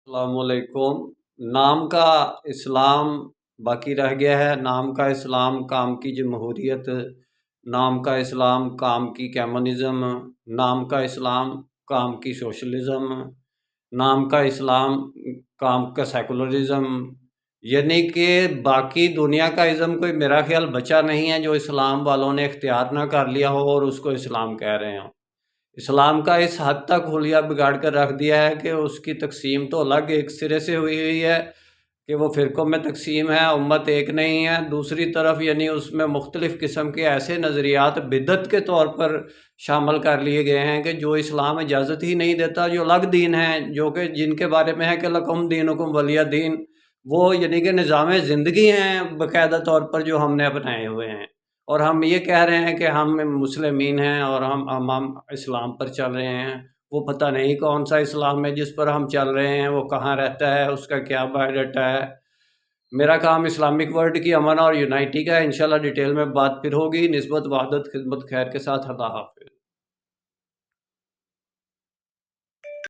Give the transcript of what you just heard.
السلام علیکم۔ نام کا اسلام باقی رہ گیا ہے۔ نام کا اسلام کام کی جمہوریت، نام کا اسلام کام کی کمیونزم، نام کا اسلام کام کی سوشلزم، نام کا اسلام کام کا سیکولرزم، یعنی کہ باقی دنیا کا ازم کوئی میرا خیال بچا نہیں ہے جو اسلام والوں نے اختیار نہ کر لیا ہو اور اس کو اسلام کہہ رہے ہوں۔ اسلام کا اس حد تک حلیہ بگاڑ کر رکھ دیا ہے کہ اس کی تقسیم تو الگ ایک سرے سے ہوئی ہے کہ وہ فرقوں میں تقسیم ہے، امت ایک نہیں ہے۔ دوسری طرف یعنی اس میں مختلف قسم کے ایسے نظریات بدعت کے طور پر شامل کر لیے گئے ہیں کہ جو اسلام اجازت ہی نہیں دیتا، جو الگ دین ہیں، جو کہ جن کے بارے میں ہے کہ لکم دینکم ولی دین، وہ یعنی کہ نظام زندگی ہیں باقاعدہ طور پر جو ہم نے اپنائے ہوئے ہیں، اور ہم یہ کہہ رہے ہیں کہ ہم مسلمین ہیں اور ہم اسلام پر چل رہے ہیں۔ وہ پتہ نہیں کون سا اسلام ہے جس پر ہم چل رہے ہیں، وہ کہاں رہتا ہے، اس کا کیا بایو ڈاٹا ہے۔ میرا کام اسلامک ورلڈ کی امن اور یونائٹی کا ہے۔ انشاءاللہ ڈیٹیل میں بات پھر ہوگی۔ نسبت وحدت خدمت خیر کے ساتھ، اللہ حافظ۔